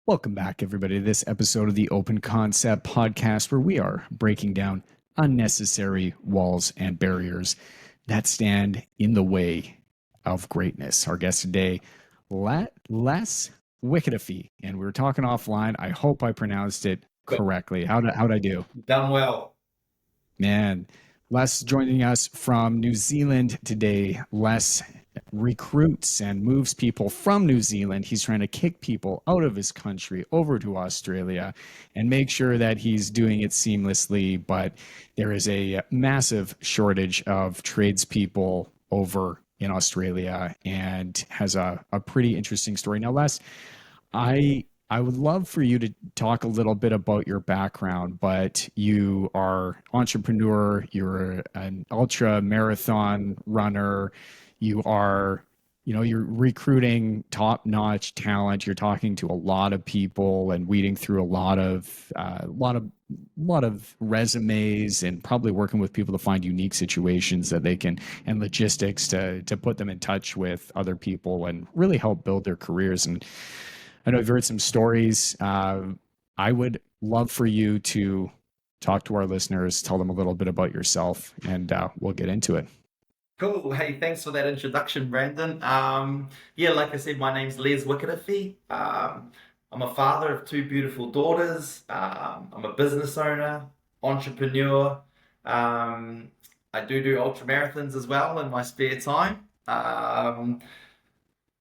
Welcome back, everybody, to this episode of the Open Concept Podcast, where we are breaking down unnecessary walls and barriers that stand in the way of greatness. Our guest today, Les Wikiriwhi, and we were talking offline. I hope I pronounced it correctly. How'd I do? Done well. Man, Les joining us from New Zealand today. Les recruits and moves people from New Zealand. He's trying to kick people out of his country over to Australia and make sure that he's doing it seamlessly. But there is a massive shortage of tradespeople over in Australia, and has a pretty interesting story. Now, Les, I would love for you to talk a little bit about your background, but you are entrepreneur, you're an ultra marathon runner, you are, you're recruiting top-notch talent. You're talking to a lot of people and weeding through a lot of resumes, and probably working with people to find unique situations that they can, and logistics to put them in touch with other people and really help build their careers. And I know you've heard some stories. I would love for you to talk to our listeners, tell them a little bit about yourself, and we'll get into it. Cool. Hey, thanks for that introduction, Brandon. Like I said, my name's Les Wikiriwhi. I'm a father of two beautiful daughters. I'm a business owner, entrepreneur. I do ultra marathons as well in my spare time.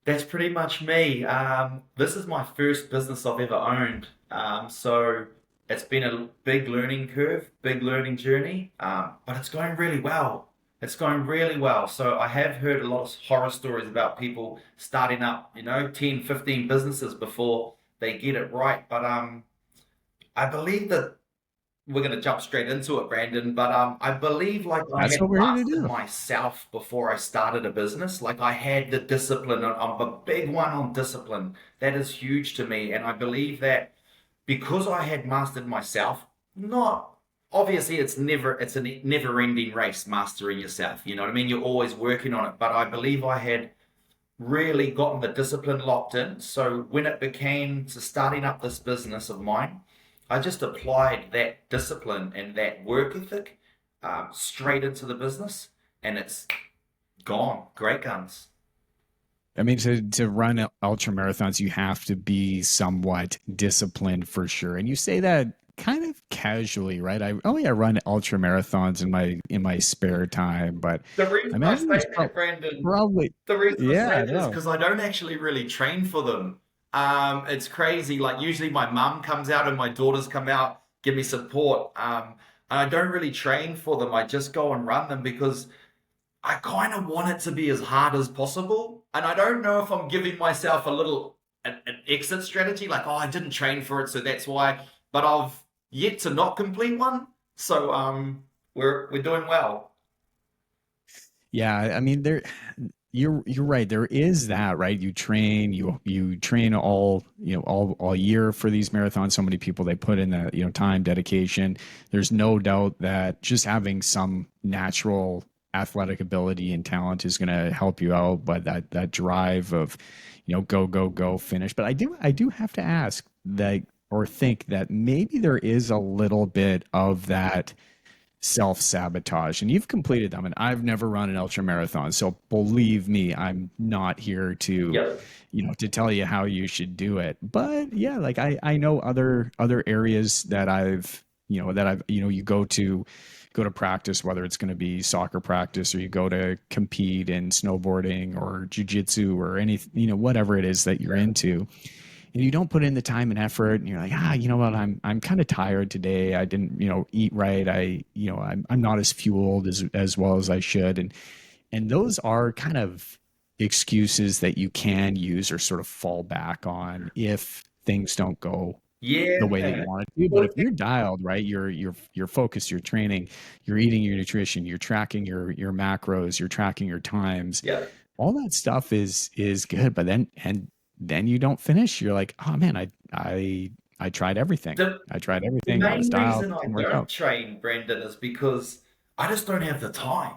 That's pretty much me. This is my first business I've ever owned. So it's been a big learning curve, big learning journey, but it's going really well. So I have heard a lot of horror stories about people starting up, 10, 15 businesses before they get it right. But I believe that we're going to jump straight into it, Brandon. But I believe I had mastered myself before I started a business. Like, I had the discipline. I'm a big one on discipline. That is huge to me. And I believe that because I had mastered myself, obviously, it's a never-ending race, mastering yourself. You know what I mean? You're always working on it. But I believe I had really gotten the discipline locked in. So when it became to starting up this business of mine, I just applied that discipline and that work ethic straight into the business, and it's gone. Great guns. I mean, to run ultra marathons, you have to be somewhat disciplined for sure. And you say that kind of casually, right? I run ultra marathons in my spare time, but the reason I say that, Brandon, is because I don't actually really train for them. It's crazy. Like, usually my mum comes out and my daughters come out, give me support. And I don't really train for them. I just go and run them because I kind of want it to be as hard as possible. And I don't know if I'm giving myself an exit strategy, like, I didn't train for it, so that's why. But I've yet to not complete one. So we're doing well. Yeah, I mean, you're right. There is that, right? You train all year for these marathons. So many people, they put in the time, dedication. There's no doubt that just having some natural athletic ability and talent is going to help you out, but that drive of go finish. But I do have to ask that, or think that maybe there is a little bit of that self-sabotage, and you've completed them, and I've never run an ultra marathon, so believe me, I'm not here to to tell you how you should do it. But yeah, like I know other areas that I've you go to practice, whether it's going to be soccer practice, or you go to compete in snowboarding or jiu-jitsu or any whatever it is that you're into. and you don't put in the time and effort, and you're like, you know what, I'm kind of tired today. I didn't, eat right. I'm not as fueled as well as I should. And those are kind of excuses that you can use or sort of fall back on if things don't go the way that you Yeah. want it to. But if you're dialed, right, you're focused, you're training, you're eating your nutrition, you're tracking your macros, you're tracking your times, Yeah. all that stuff is good. But then you don't finish. You're like, oh man, I tried everything. The I tried the everything. I was main dialed, reason I didn't work don't out. train, Brendan, is because I just don't have the time.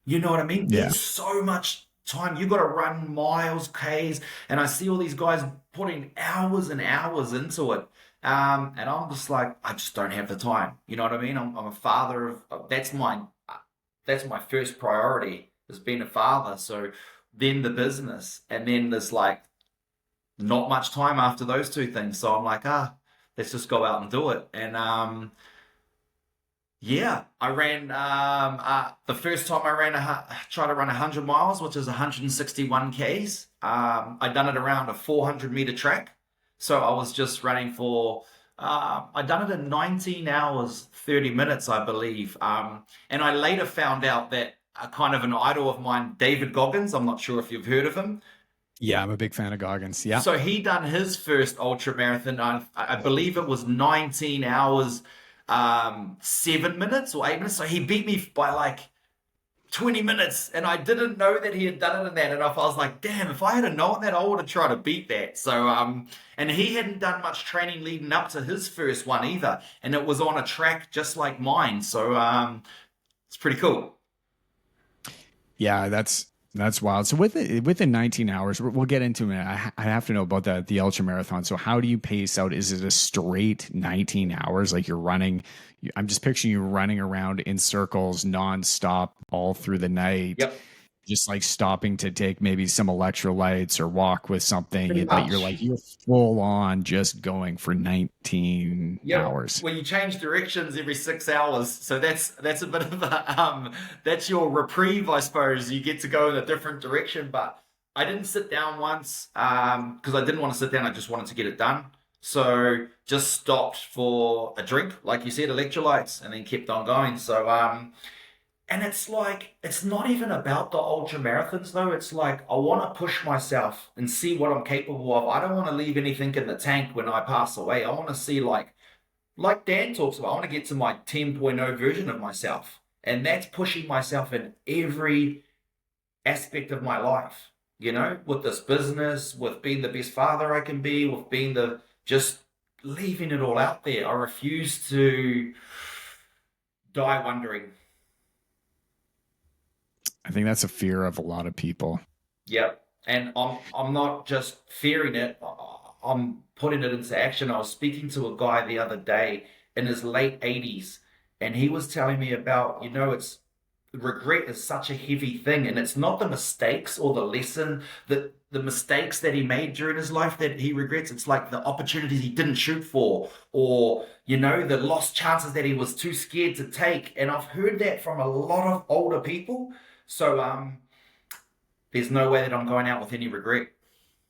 You know what I mean? Yeah. There's so much time. You got to run miles, Ks, and I see all these guys putting hours and hours into it. And I'm just like, I just don't have the time. You know what I mean? I'm a father of that's my first priority is being a father. So then the business, and then there's like not much time after those two things. So I'm like, let's just go out and do it. And yeah, I ran the first time I tried to run 100 miles, which is 161 Ks. I done it around a 400-meter track. So I was just running for I done it in 19 hours 30 minutes, I believe. And I later found out that a kind of an idol of mine, David Goggins, I'm not sure if you've heard of him. Yeah, I'm a big fan of Goggins. Yeah. So he done his first ultra marathon. I believe it was 19 hours, 7 minutes or 8 minutes. So he beat me by like 20 minutes, and I didn't know that he had done it in that. And I was like, damn, if I had known that, I would have tried to beat that. So, and he hadn't done much training leading up to his first one either, and it was on a track just like mine. So, it's pretty cool. Yeah, that's wild. So within 19 hours, we'll get into it. I have to know about the ultra marathon. So how do you pace out? Is it a straight 19 hours? Like you're running, I'm just picturing you running around in circles nonstop all through the night, Yep, just like stopping to take maybe some electrolytes or walk with pretty something, but much. you're full on just going for 19 Yep. hours. Well, you change directions every 6 hours, so that's a bit of a that's your reprieve, I suppose. You get to go in a different direction, but I didn't sit down once because I didn't want to sit down. I just wanted to get it done. So just stopped for a drink, like you said, electrolytes, and then kept on going. So and it's like, it's not even about the ultra marathons though. It's like, I want to push myself and see what I'm capable of. I don't want to leave anything in the tank when I pass away. I want to see like Dan talks about, I want to get to my 10.0 version of myself. And that's pushing myself in every aspect of my life, with this business, with being the best father I can be, with being just leaving it all out there. I refuse to die wondering. I think that's a fear of a lot of people. Yep. And I'm not just fearing it, I'm putting it into action. I was speaking to a guy the other day in his late 80s, and he was telling me about, it's regret is such a heavy thing, and it's not the mistakes or the lesson that the mistakes that he made during his life that he regrets. It's like the opportunities he didn't shoot for, or the lost chances that he was too scared to take. And I've heard that from a lot of older people. So there's no way that I'm going out with any regret.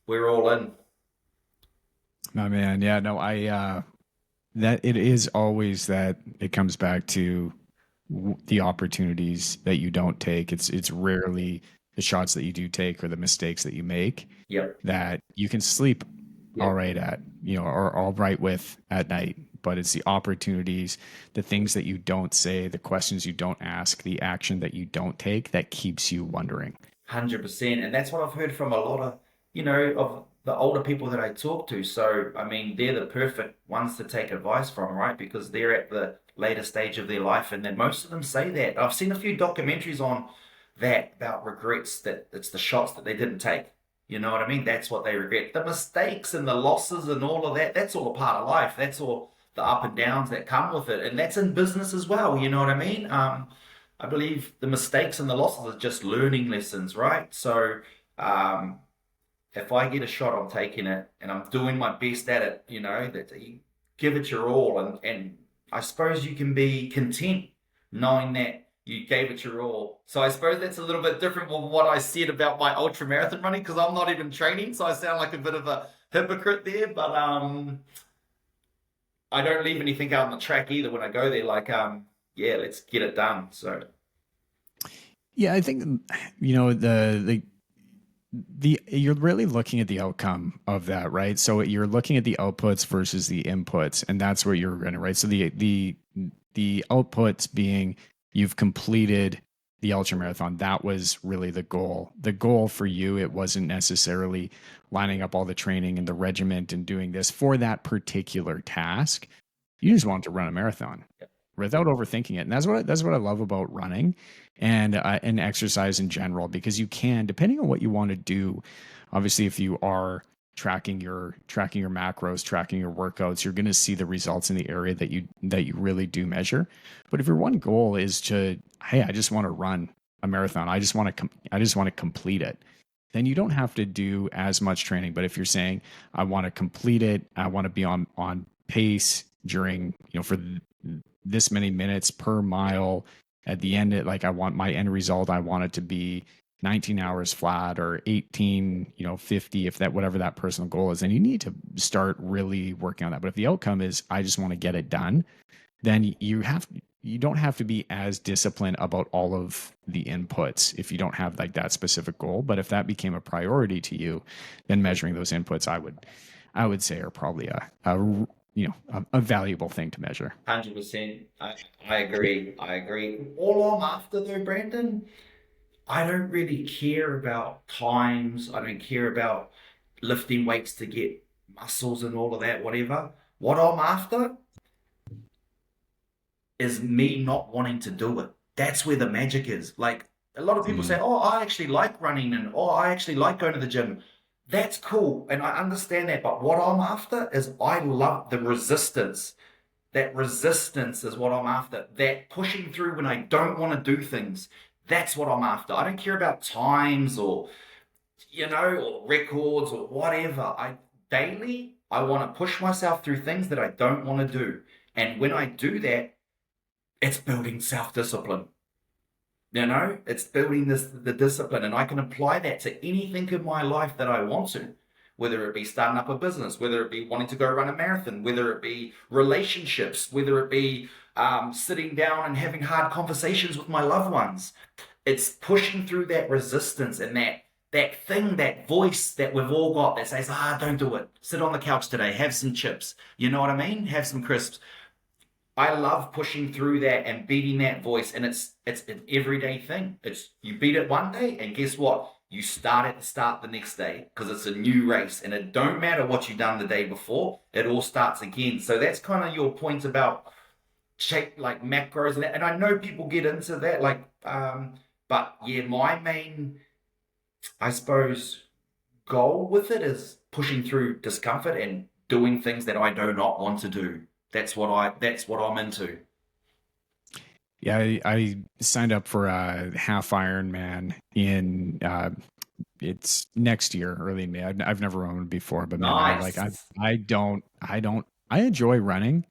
We're all in. Oh man, yeah, no, that it is always that it comes back to the opportunities that you don't take. It's rarely the shots that you do take or the mistakes that you make Yep. that you can sleep all Yep. right at, or all right with at night. But it's the opportunities, the things that you don't say, the questions you don't ask, the action that you don't take that keeps you wondering. 100%. And that's what I've heard from a lot of, of the older people that I talk to. So, I mean, they're the perfect ones to take advice from, right? Because they're at the later stage of their life. And then most of them say that. I've seen a few documentaries on that about regrets, that it's the shots that they didn't take. You know what I mean? That's what they regret. The mistakes and the losses and all of that, that's all a part of life. That's all the up and downs that come with it. And that's in business as well. You know what I mean? I believe the mistakes and the losses are just learning lessons, right? So um, if I get a shot, I'm taking it and I'm doing my best at it, that you give it your all. And I suppose you can be content knowing that you gave it your all. So I suppose that's a little bit different from what I said about my ultra marathon running because I'm not even training. So I sound like a bit of a hypocrite there, but I don't leave anything out on the track either when I go there. Like, yeah, let's get it done. So Yeah, I think the you're really looking at the outcome of that, right? So you're looking at the outputs versus the inputs, and that's where you're going to, right? So the outputs being you've completed the ultra marathon. That was really the goal. The goal for you, it wasn't necessarily lining up all the training and the regiment and doing this for that particular task. You just want to run a marathon without overthinking it, and that's what I love about running and exercise in general, because you can, depending on what you want to do. Obviously, if you are tracking your macros, tracking your workouts, you're going to see the results in the area that you really do measure. But if your one goal is to, hey, I just want to run a marathon, I just want to complete it, then you don't have to do as much training. But if you're saying I want to complete it, I want to be on pace during, for this many minutes per mile at the end, like I want my end result, I want it to be 19 hours flat or 18, 50, if that, whatever that personal goal is, then you need to start really working on that. But if the outcome is I just want to get it done, then you don't have to be as disciplined about all of the inputs if you don't have like that specific goal. But if that became a priority to you, then measuring those inputs, I would say are probably a valuable thing to measure. 100%. I agree. I agree. All I'm after though, Brandon, I don't really care about times. I don't care about lifting weights to get muscles and all of that, whatever. What I'm after is me not wanting to do it. That's where the magic is. Like a lot of people say, Mm, "Oh, I actually like running," and "Oh, I actually like going to the gym." That's cool, and I understand that. But what I'm after is I love the resistance. That resistance is what I'm after. That pushing through when I don't want to do things. That's what I'm after. I don't care about times or or records or whatever. I want to push myself through things that I don't want to do. And when I do that, it's building self-discipline. It's building the discipline, and I can apply that to anything in my life that I want to, whether it be starting up a business, whether it be wanting to go run a marathon, whether it be relationships, whether it be sitting down and having hard conversations with my loved ones. It's pushing through that resistance and that thing, that voice that we've all got that says, don't do it. Sit on the couch today, have some chips. You know what I mean? Have some crisps. I love pushing through that and beating that voice, and it's an everyday thing. It's you beat it one day, and guess what? You start the next day because it's a new race, and it don't matter what you done the day before. It all starts again. So that's kind of your point about shape like macros and that. And I know people get into that, but yeah, my main, I suppose, goal with it is pushing through discomfort and doing things that I do not want to do. That's what I'm into. yeah, I signed up for a half Ironman in it's next year, early May. I've never run before, but man, Nice. I enjoy running.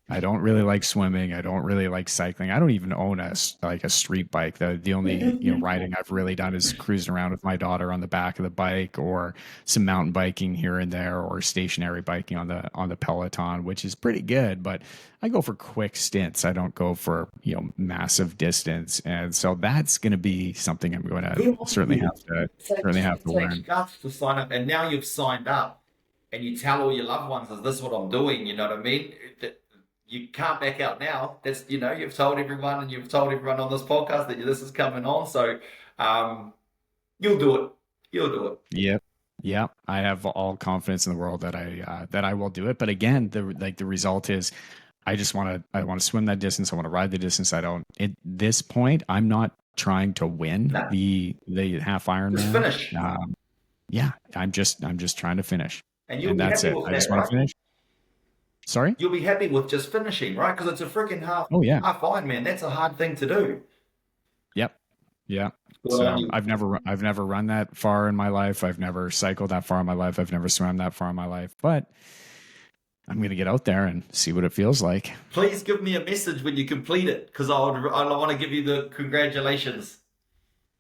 I don't really like swimming. I don't really like cycling. I don't even own like a street bike. The only riding I've really done is cruising around with my daughter on the back of the bike, or some mountain biking here and there, or stationary biking on the Peloton, which is pretty good. But I go for quick stints. I don't go for massive distance, and so that's going to be something I'm going to Good on certainly you. have to It certainly have to takes learn. guts to sign up, and now you've signed up, and you tell all your loved ones, "Is this what I'm doing?" You know what I mean? You can't back out now. You've told everyone, and you've told everyone on this podcast that this is coming on. So, um, you'll do it. You'll do it. Yep. Yeah, I have all confidence in the world that I will do it. But again, the result is I want to swim that distance. I want to ride the distance. I don't at this point I'm not trying to win No, the half just Ironman. finish, Yeah, I'm just trying to finish, and you'll and be that's happy it. with I that, just want to right? finish. Sorry. You'll be happy with just finishing, right? Because it's a freaking Oh yeah. half Ironman. That's a hard thing to do. Yep. Yeah. Good on So you. I've never run that far in my life. I've never cycled that far in my life. I've never swam that far in my life. But I'm gonna get out there and see what it feels like. Please give me a message when you complete it, because I want to give you the congratulations.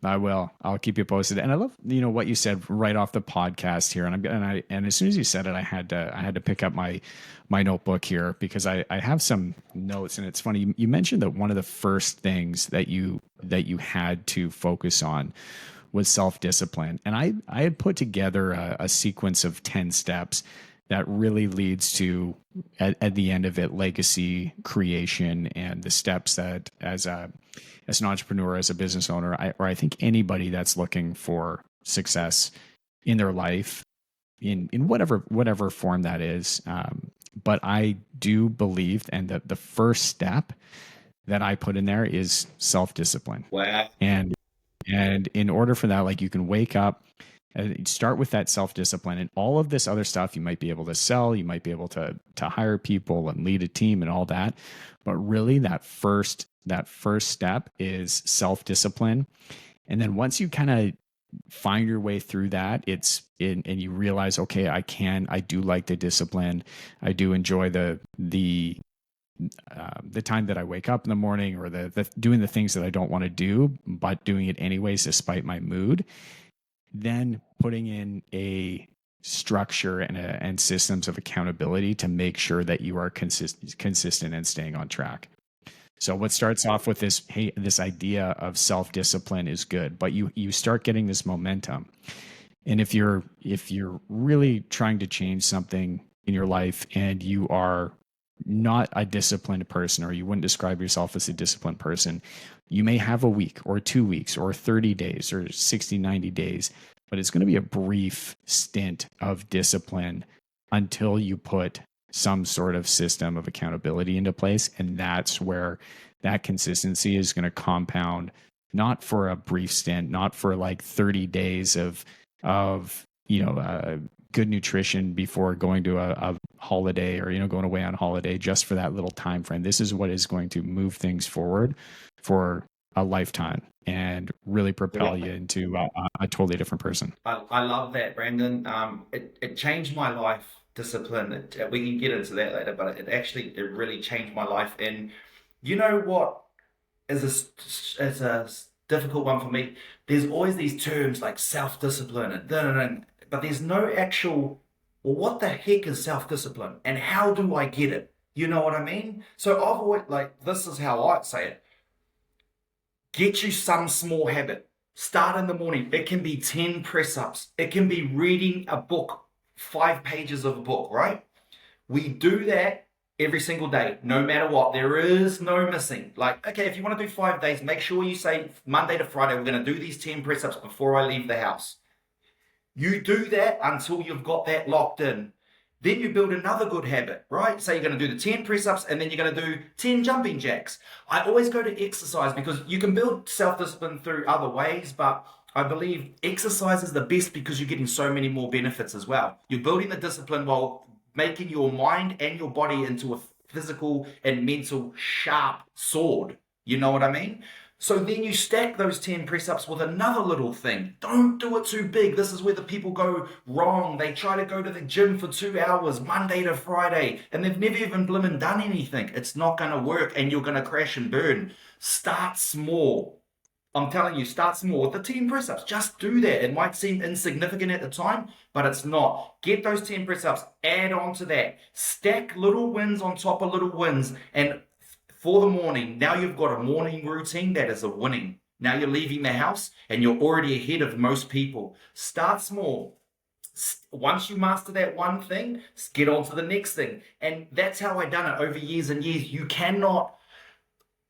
I will. I'll keep you posted. And I love, what you said right off the podcast here. And as soon as you said it, I had to pick up my notebook here because I have some notes. And it's funny, you mentioned that one of the first things that you had to focus on was self-discipline. And I had put together a sequence of 10 steps that really leads to at the end of it legacy creation, and the steps that as an entrepreneur, as a business owner, or I think anybody that's looking for success in their life, in whatever form that is. But I do believe, and the first step that I put in there is self discipline, Wow. and in order for that, like, you can wake up and start with that self discipline, and all of this other stuff you might be able to sell, you might be able to hire people and lead a team and all that. But really, that first step is self discipline. And then once you kind of find your way through that, and you realize, okay, I do like the discipline. I do enjoy the time that I wake up in the morning, or the doing the things that I don't want to do, but doing it anyways despite my mood. Then putting in a structure and systems of accountability to make sure that you are consistent and staying on track. So what starts off with this idea of self-discipline is good, but you start getting this momentum. And if you're really trying to change something in your life and you are not a disciplined person, or you wouldn't describe yourself as a disciplined person, you may have a week or 2 weeks or 30 days or 60, 90 days, but it's going to be a brief stint of discipline until you put some sort of system of accountability into place. And that's where that consistency is going to compound, not for a brief stint, not for like 30 days of good nutrition before going to a holiday, or going away on holiday, just for that little time frame. This is what is going to move things forward for a lifetime and really propel you into a totally different person. I love that, Brandon. It changed my life. Discipline. We can get into that later, but it really changed my life. And you know what is a difficult one for me? There's always these terms like self-discipline and da, da, da, but there's no actual. Well, what the heck is self-discipline, and how do I get it? You know what I mean? So I've always, like, this is how I say it. Get you some small habit. Start in the morning. It can be 10 press ups. It can be reading a book, 5 pages of a book, right? We do that every single day, no matter what. There is no missing. Like, okay, if you want to do 5 days, make sure you say Monday to Friday, we're going to do these 10 press ups before I leave the house. You do that until you've got that locked in. Then you build another good habit, right? So you're going to do the 10 press ups, and then you're going to do 10 jumping jacks. I always go to exercise because you can build self discipline through other ways, but I believe exercise is the best because you're getting so many more benefits as well. You're building the discipline while making your mind and your body into a physical and mental sharp sword. You know what I mean? So then you stack those 10 press ups with another little thing. Don't do it too big. This is where the people go wrong. They try to go to the gym for 2 hours, Monday to Friday, and they've never even blimmin' done anything. It's not going to work, and you're going to crash and burn. Start small. I'm telling you, start small with the 10 press ups. Just do that. It might seem insignificant at the time, but it's not. Get those 10 press ups, add on to that. Stack little wins on top of little wins, and for the morning, now you've got a morning routine that is a winning. Now you're leaving the house and you're already ahead of most people. Start small. Once you master that one thing, get on to the next thing. And that's how I've done it over years and years. You cannot,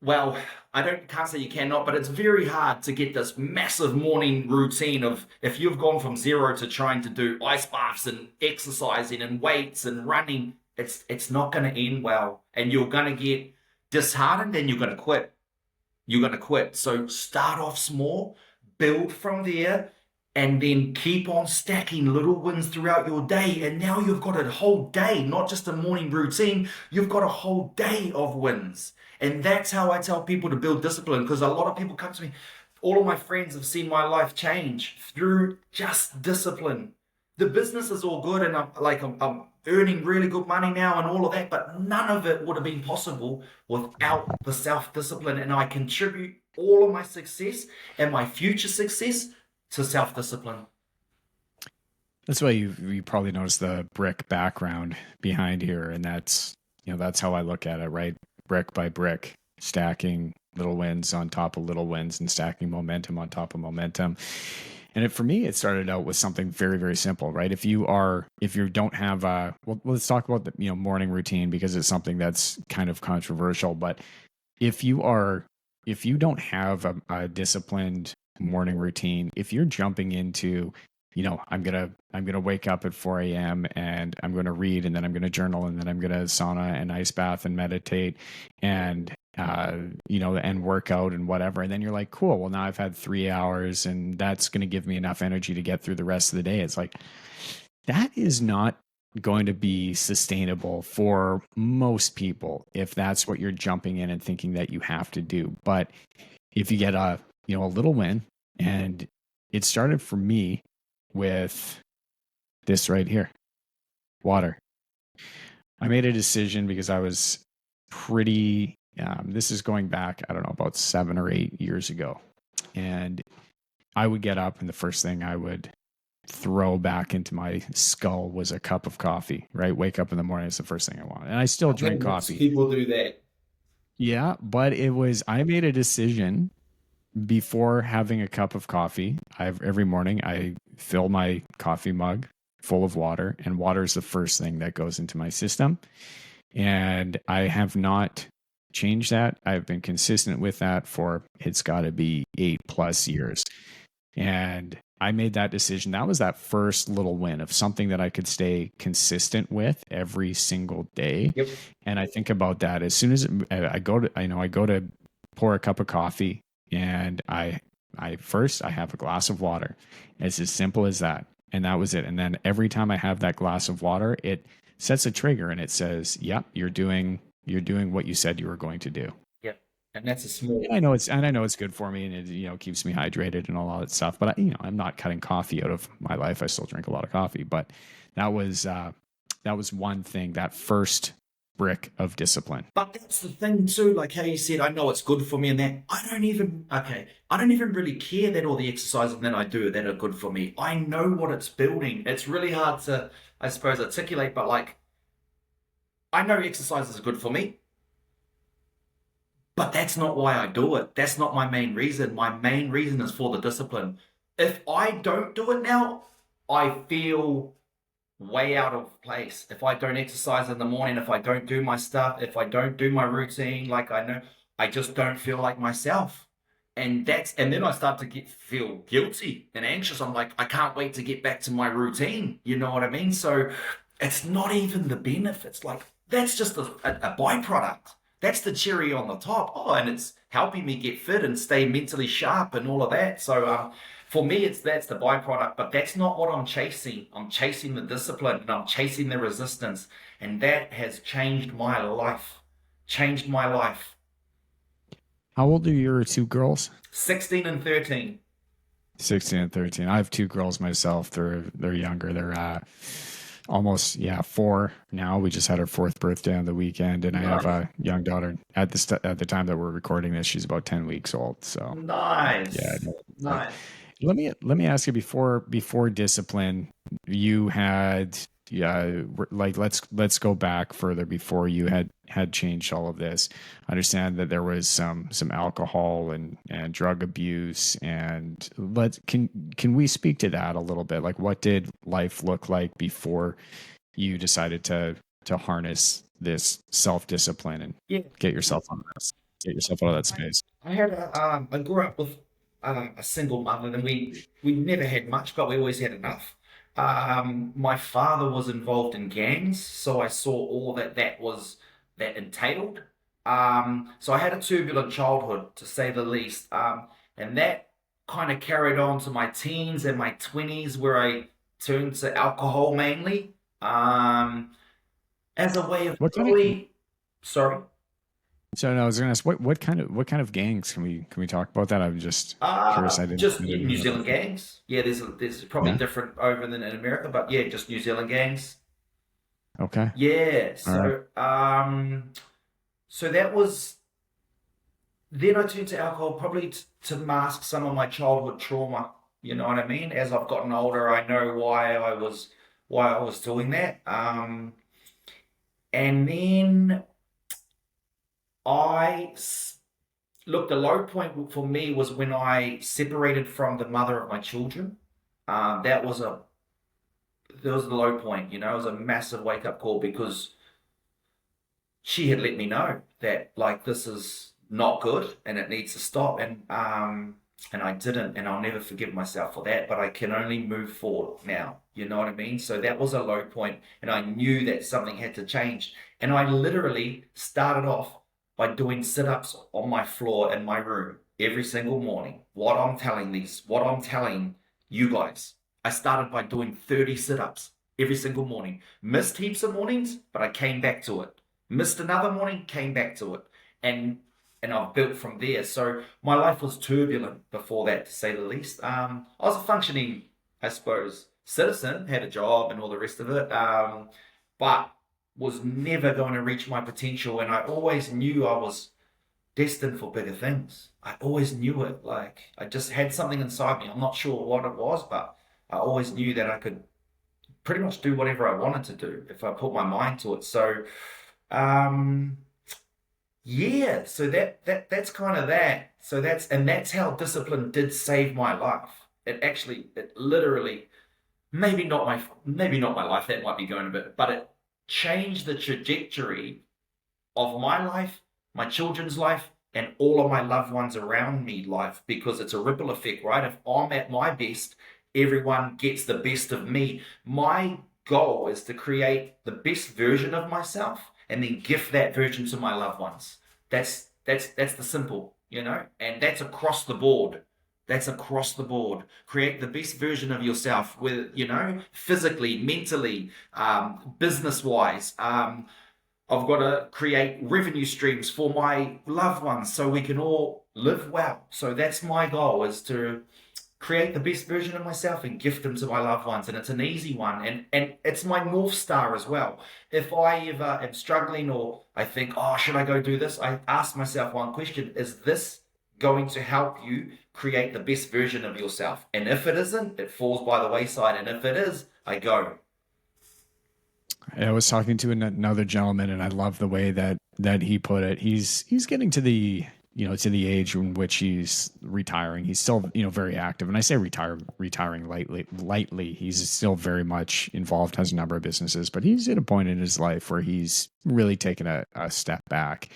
well, can't say you cannot, but it's very hard to get this massive morning routine of, if you've gone from zero to trying to do ice baths and exercising and weights and running, it's not going to end well. And you're going to get disheartened and you're going to quit. You're going to quit. So start off small, build from there, and then keep on stacking little wins throughout your day. And now you've got a whole day, not just a morning routine. You've got a whole day of wins. And that's how I tell people to build discipline, because a lot of people come to me. All of my friends have seen my life change through just discipline. The business is all good, and I'm earning really good money now and all of that, but none of it would have been possible without the self-discipline. And I contribute all of my success and my future success to self-discipline. That's why you probably noticed the brick background behind here, and that's how I look at it, right? Brick by brick, stacking little wins on top of little wins and stacking momentum on top of momentum. And for me, it started out with something very, very simple, right? If you don't have well, let's talk about the morning routine because it's something that's kind of controversial. But if you are, if you don't have a disciplined morning routine, if you're jumping into, I'm gonna wake up at 4 a.m. and I'm gonna read and then I'm gonna journal and then I'm gonna sauna and ice bath and meditate and and work out and whatever. And then you're like, cool, well now I've had 3 hours and that's gonna give me enough energy to get through the rest of the day. It's like that is not going to be sustainable for most people if that's what you're jumping in and thinking that you have to do. But if you get a little win, and it started for me with this right here, water. I made a decision because I was pretty this is going back, I don't know, about 7 or 8 years ago. And I would get up and the first thing I would throw back into my skull was a cup of coffee, right? Wake up in the morning, it's the first thing I want. And I still I think drink most coffee. people do that. Yeah, but I made a decision before having a cup of coffee. Every morning I fill my coffee mug full of water, and water is the first thing that goes into my system. And I have not changed that. I've been consistent with that for it's got to be 8+ years. And I made that decision. That was that first little win of something that I could stay consistent with every single day. Yep. And I think about that as soon as I go to, I go to pour a cup of coffee, and I first I have a glass of water. It's as simple as that. And that was it. And then every time I have that glass of water, it sets a trigger and it says, "Yep, you're doing what you said you were going to do." Yep. And that's a small. And I know it's good for me, and it keeps me hydrated and all that stuff. But I'm not cutting coffee out of my life. I still drink a lot of coffee, but that was one thing, that first brick of discipline. But that's the thing too, like how you said, I know it's good for me and that. I don't even really care that all the exercises that I do that are good for me. I know what it's building. It's really hard to, I suppose, articulate, but like, I know exercises are good for me, but that's not why I do it. That's not my main reason. My main reason is for the discipline. If I don't do it now, I feel way out of place. If I don't exercise in the morning, if I don't do my stuff, if I don't do my routine, like I know, I just don't feel like myself. And then I start to feel guilty and anxious. I'm like, I can't wait to get back to my routine. You know what I mean? So it's not even the benefits. Like that's just a byproduct. That's the cherry on the top. Oh, and it's helping me get fit and stay mentally sharp and all of that. So for me, that's the byproduct, but that's not what I'm chasing. I'm chasing the discipline and I'm chasing the resistance, and that has changed my life. Changed my life. How old are your two girls? 16 and 13. 16 and 13. I have two girls myself. They're younger. They're almost 4 now. We just had our fourth birthday on the weekend, and I have Nice. a young daughter at the time that we're recording this. She's about 10 weeks old. So yeah, Nice. like, Nice. let me ask you, before discipline, you had, like, let's go back further before you had changed all of this. I understand that there was some alcohol and drug abuse, and can we speak to that a little bit? Like, what did life look like before you decided to harness this self-discipline and Yeah. get yourself out of that space? I grew up with a single mother, and we never had much, but we always had enough. My father was involved in gangs, so I saw all that entailed. So I had a turbulent childhood, to say the least, and that kind of carried on to my teens and my 20s, where I turned to alcohol mainly, as a way of What kind of really, sorry. So no, I was going to ask what kind of gangs can we talk about that? I'm just curious. Just I didn't New know about Zealand that. gangs. Yeah, there's probably Yeah. different over than in America, but yeah, just New Zealand gangs. Okay. Yeah. All right. So that was then I turned to alcohol probably to mask some of my childhood trauma. You know what I mean? As I've gotten older, I know why I was doing that. And then I look, the low point for me was when I separated from the mother of my children. That was a That was the low point. You know, it was a massive wake up call because she had let me know that like this is not good and it needs to stop, and I didn't, and I'll never forgive myself for that, but I can only move forward now. You know what I mean? So that was a low point, and I knew that something had to change. And I literally started off by doing sit-ups on my floor in my room every single morning. What I'm telling you guys. I started by doing 30 sit-ups every single morning. Missed heaps of mornings, but I came back to it. Missed another morning, came back to it. And I've built from there. So my life was turbulent before that, to say the least. I was a functioning, I suppose, citizen, had a job and all the rest of it, but was never going to reach my potential. And I always knew I was destined for bigger things. I always knew it. Like I just had something inside me. I'm not sure what it was, but I always knew that I could pretty much do whatever I wanted to do if I put my mind to it. So um, yeah, so that's kind of that. So that's how discipline did save my life. It literally, maybe not my life, that might be going a bit, but it changed the trajectory of my life, my children's life, and all of my loved ones around me life, because it's a ripple effect, right? If I'm at my best, everyone gets the best of me. My goal is to create the best version of myself and then gift that version to my loved ones. That's the simple, you know, and that's across the board. That's across the board. Create the best version of yourself, with you know, physically, mentally, business wise. I've got to create revenue streams for my loved ones so we can all live well. So that's my goal, is to create the best version of myself and gift them to my loved ones. And it's an easy one. And it's my North Star as well. If I ever am struggling or I think, oh, should I go do this? I ask myself one question: is this going to help you create the best version of yourself? And if it isn't, it falls by the wayside. And if it is, I go. I was talking to another gentleman, and I love the way that he put it. He's getting to the to the age in which he's retiring. He's still very active, and I say retiring lightly. He's still very much involved, has a number of businesses, but he's at a point in his life where he's really taken a step back,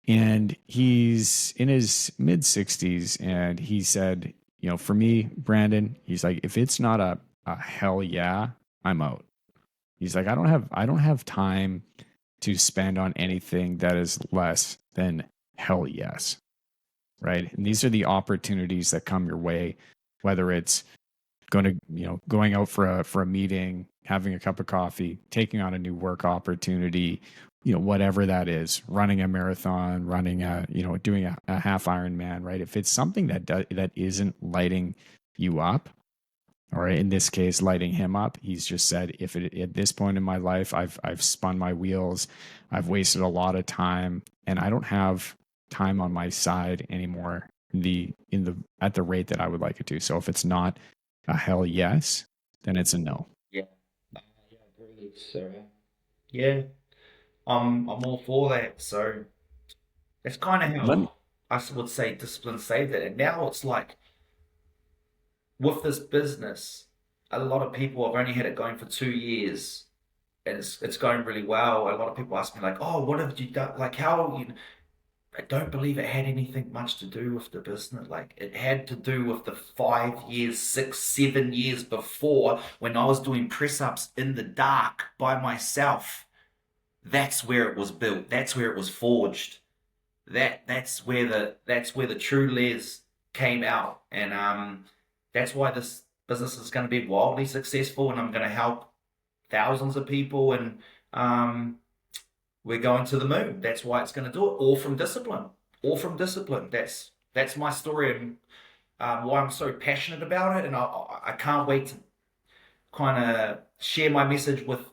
and he's in his mid 60s, and he said, for me, Brandon, he's like, if it's not a hell yeah, I'm out. He's like, I don't have time to spend on anything that is less than hell yes. Right. And these are the opportunities that come your way, whether it's going out for a meeting, having a cup of coffee, taking on a new work opportunity, whatever that is, running a marathon, doing a half Ironman, right? If it's something that isn't lighting you up, or in this case, lighting him up. He's just said, if at this point in my life, I've spun my wheels, I've wasted a lot of time, and I don't have time on my side anymore at the rate that I would like it to. So if it's not a hell yes, then it's a no. Yeah. Yeah, agree. So yeah, I'm all for that. So that's kind of Let me, how I would say discipline saved it. And now it's like with this business, a lot of people have only had it going for 2 years, and it's going really well. A lot of people ask me like, "Oh, what have you done? Like, how?" I don't believe it had anything much to do with the business. Like, it had to do with the 5 years, 6, 7 years before, when I was doing press ups in the dark by myself. That's where it was built. That's where it was forged. That's where the true Les came out, and that's why this business is going to be wildly successful, and I'm going to help thousands of people, and we're going to the moon. That's why it's going to do it. All from discipline. All from discipline. That's my story, and why I'm so passionate about it, and I can't wait to kind of share my message with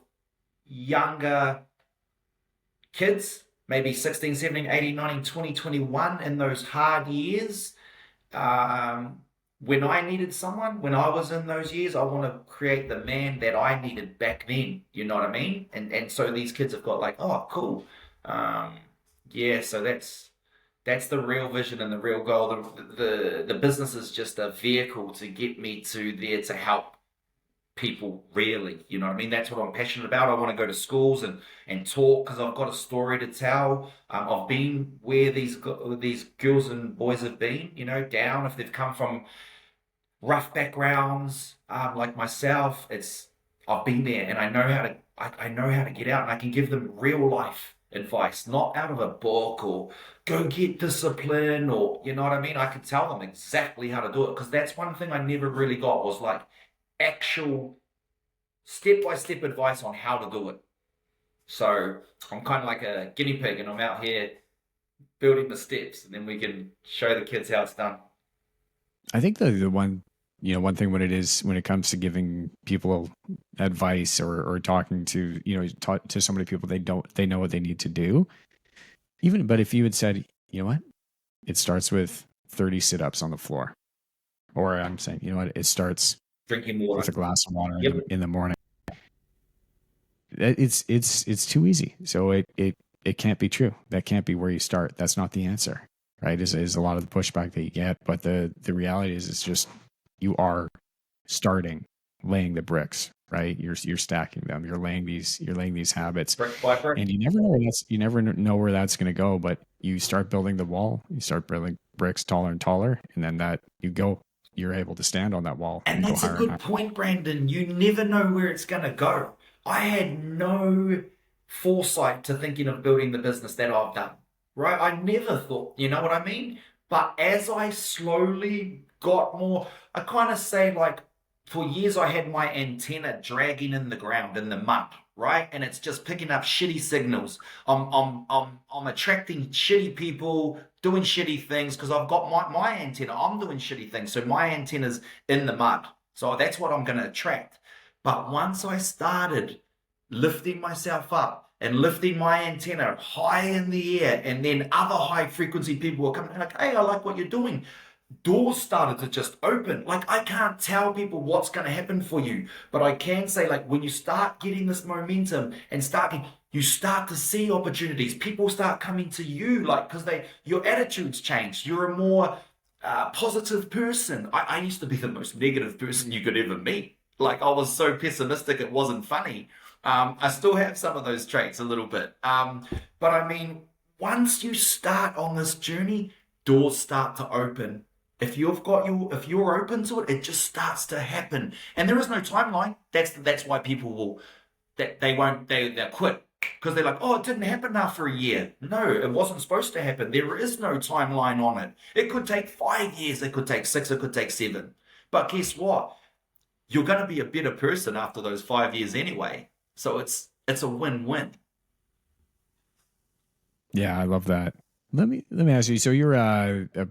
younger kids, maybe 16, 17, 18, 19, 20, 21, in those hard years, um, when I needed someone, when I was in those years, I want to create the man that I needed back then. You know what I mean? And so these kids have got like, oh, cool. Um, yeah, so that's the real vision and the real goal. The business is just a vehicle to get me to there to help people really. You know what I mean? That's what I'm passionate about. I want to go to schools and talk because I've got a story to tell. I've been where these girls and boys have been, you know, down if they've come from rough backgrounds, like myself. It's I've been there and I know how to I know how to get out and I can give them real life advice, not out of a book or go get discipline or you know what I mean. I can tell them exactly how to do it because that's one thing I never really got was like actual step-by-step advice on how to do it. So I'm kind of like a guinea pig and I'm out here building the steps and then we can show the kids how it's done. I think the one, one thing when it comes to giving people advice or talking to, talk to so many people, they know what they need to do. But if you had said, you know what, it starts with 30 sit-ups on the floor, or I'm saying, you know what, it starts Drinking with water. a glass of water Yep. in the morning. It's too easy. So it can't be true. That can't be where you start. That's not the answer, right? Is a lot of the pushback that you get. But the reality is, it's just you are starting laying the bricks, right? You're stacking them. You're laying these habits, Brick by brick. and you never know where that's going to go. But you start building the wall. You start building bricks taller and taller, and then you're able to stand on that wall And and go that's a higher and good higher. point, Brandon. You never know where it's going to go. I had no foresight to thinking of building the business that I've done, right? I never thought, you know what I mean? But as I slowly got more, I kind of say like for years I had my antenna dragging in the ground in the mud, right? And it's just picking up shitty signals. I'm attracting shitty people, doing shitty things because I've got my antenna. I'm doing shitty things. So my antenna's in the mud. So that's what I'm going to attract. But once I started lifting myself up and lifting my antenna high in the air, and then other high frequency people were coming like, hey, I like what you're doing. Doors started to just open. Like, I can't tell people what's going to happen for you, but I can say, like, when you start getting this momentum and you start to see opportunities. People start coming to you, like, because your attitudes change. You're a more positive person. I used to be the most negative person you could ever meet. Like, I was so pessimistic, it wasn't funny. I still have some of those traits a little bit. But I mean, once you start on this journey, doors start to open. If you're open to it, it just starts to happen. And there is no timeline. That's why people will that they won't they'll quit. Because they're like, oh, it didn't happen after a year. No, it wasn't supposed to happen. There is no timeline on it. It could take 5 years, it could take 6, it could take 7. But guess what? You're going to be a better person after those 5 years anyway. So it's a win-win. Yeah, I love that. Let me ask you. So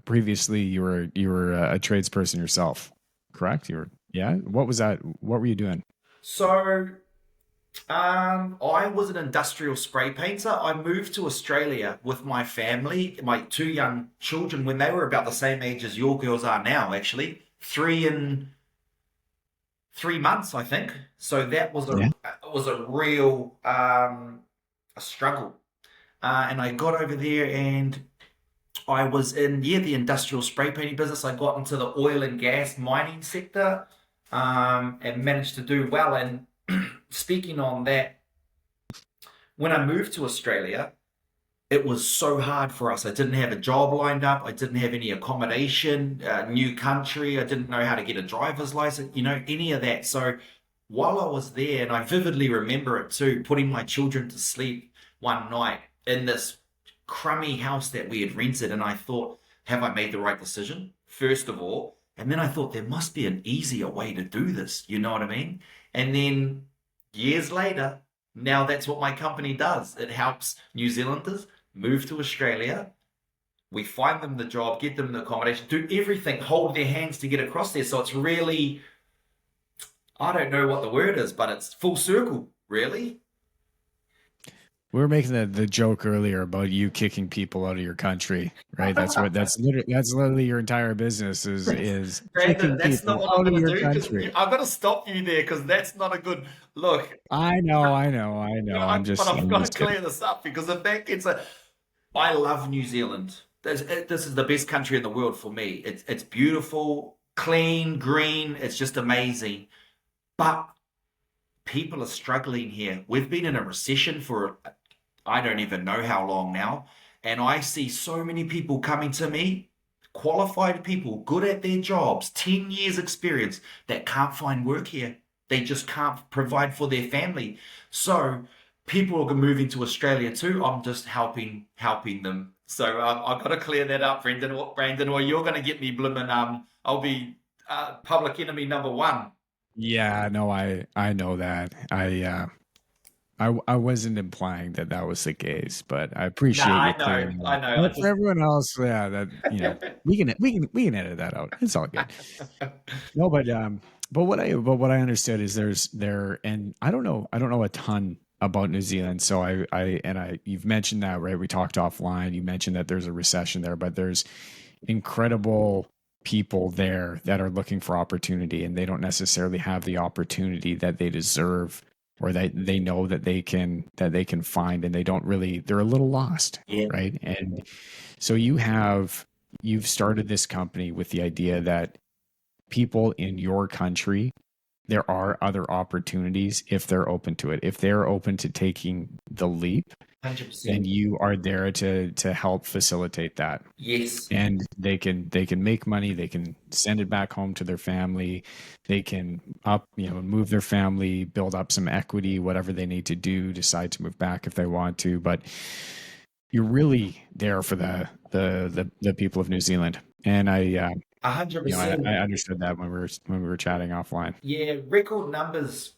previously you were a tradesperson yourself, correct? Yeah. What was that? What were you doing? So I was an industrial spray painter. I moved to Australia with my family, my two young children, when they were about the same age as your girls are now, actually. 3 months, I think. So that was Yeah. a real a struggle. And I got over there and I was in the industrial spray painting business. I got into the oil and gas mining sector and managed to do well. And speaking on that, when I moved to Australia, it was so hard for us. I didn't have a job lined up. I didn't have any accommodation, new country. I didn't know how to get a driver's license, any of that. So while I was there, and I vividly remember it too, putting my children to sleep one night in this crummy house that we had rented. And I thought, have I made the right decision? First of all. And then I thought there must be an easier way to do this. You know what I mean? And then years later, now that's what my company does. It helps New Zealanders move to Australia. We find them the job, get them the accommodation, do everything, hold their hands to get across there. So it's really, I don't know what the word is, but it's full circle, really. We were making the joke earlier about you kicking people out of your country, right? That's literally your entire business is Brandon, kicking that's not people what I'm out of going to your do because country. I've got to stop you there because that's not a good look. I know, I know, I You know, know. I'm but just I've I'm got to just kidding. clear this up because if that gets a, I love New Zealand. This is the best country in the world for me. It's beautiful, clean, green. It's just amazing. But people are struggling here. We've been in a recession for I don't even know how long now, and I see so many people coming to me, qualified people, good at their jobs, 10 years experience that can't find work here. They just can't provide for their family. So people are moving to Australia too. I'm just helping them. So I've got to clear that up, Brandon, or you're going to get me blimmin'. I'll be public enemy number one. Yeah, no, I know that. I wasn't implying that that was the case, but I Nah, appreciate you I know, clearing it I up. know. I But for just everyone else, yeah, that we can edit that out. It's all good. No, but what I understood is and I don't know a ton about New Zealand. So you've mentioned that, right? We talked offline. You mentioned that there's a recession there, but there's incredible people there that are looking for opportunity, and they don't necessarily have the opportunity that they deserve or that they know that they can find, and they're a little lost, yeah, right? And so you've started this company with the idea that people in your country, there are other opportunities if they're open to it. If they're open to taking the leap, then 100%. you are there to help facilitate that. Yes. And they can make money, they can send it back home to their family, they can move their family, build up some equity, whatever they need to do, decide to move back if they want to. But you're really there for the people of New Zealand. And A hundred I percent. understood that when we were chatting offline. Yeah, record numbers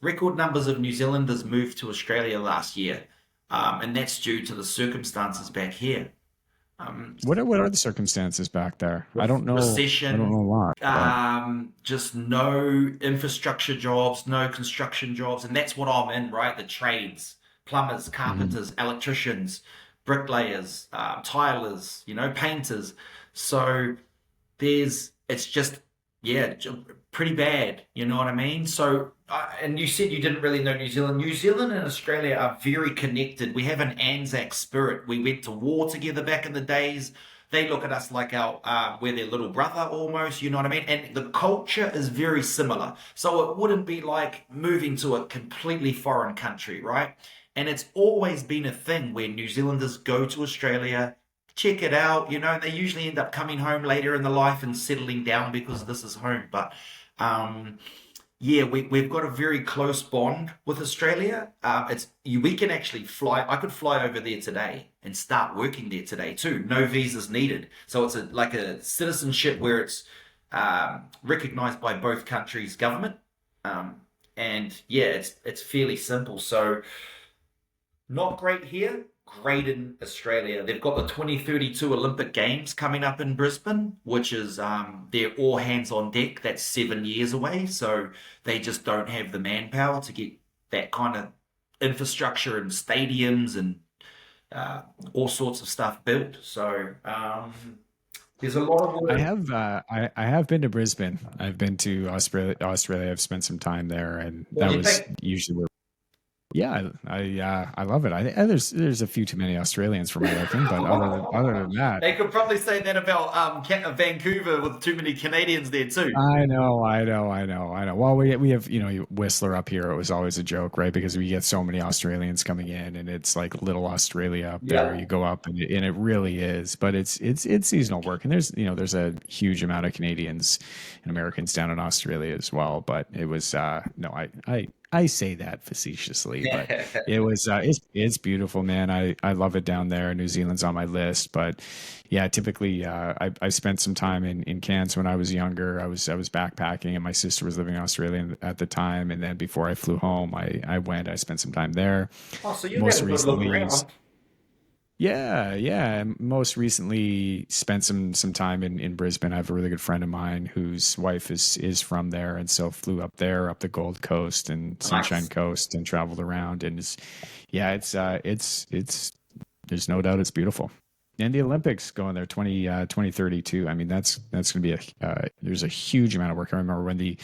of New Zealanders moved to Australia last year, and that's due to the circumstances back here. Um, What are the circumstances back there? I don't know. I don't Recession, know a lot, but just no infrastructure jobs, no construction jobs, and that's what I'm in, right? The trades, plumbers, mhm. carpenters, electricians, bricklayers, tilers, painters. So it's just yeah, pretty bad. You know what I mean? So and you said you didn't really know New Zealand. New Zealand and Australia are very connected. We have an Anzac spirit. We went to war together back in the days. They look at us like we're their little brother almost. You know what I mean? And the culture is very similar. So it wouldn't be like moving to a completely foreign country, right? And it's always been a thing where New Zealanders go to Australia, check it out. They usually end up coming home later in the life and settling down because this is home. But um, yeah, we've got a very close bond with Australia. We can actually fly. I could fly over there today and start working there today too. No visas needed. So it's like a citizenship where it's recognized by both countries' government. Um, and yeah, it's fairly simple. So not great here, great in Australia. They've got the 2032 Olympic Games coming up in Brisbane, which is they're all hands on deck. That's 7 years away, so they just don't have the manpower to get that kind of infrastructure and stadiums and uh, all sorts of stuff built. So there's a lot of I work. have I have been to Brisbane. I've been to Australia. Australia. I've spent some time there, and What that do you was think? usually where. Yeah, I love it. There's a few too many Australians for my liking, but other than that, They could probably say that about Vancouver with too many Canadians there too. I know, I know, I know, I know. Well, we have Whistler up here. It was always a joke, right? Because we get so many Australians coming in, and it's like little Australia up there. Yeah. You go up, and it really is. But it's seasonal work, and there's a huge amount of Canadians and Americans down in Australia as well. But it was no, I say that facetiously, but it was it's beautiful, man. I love it down there. New Zealand's on my list, but yeah, typically I spent some time in Cairns when I was younger. I was backpacking, and my sister was living in Australia at the time. And then before I flew home, I spent some time there. Oh, so you've had Most a good look recently, around. Yeah, yeah. Most recently spent some time in Brisbane. I have a really good friend of mine whose wife is from there, and so flew up there, up the Gold Coast and Sunshine Nice. Coast, and traveled around. And yeah, it's there's no doubt it's beautiful. And the Olympics going there 2032. I mean, that's going to be there's a huge amount of work. I remember when the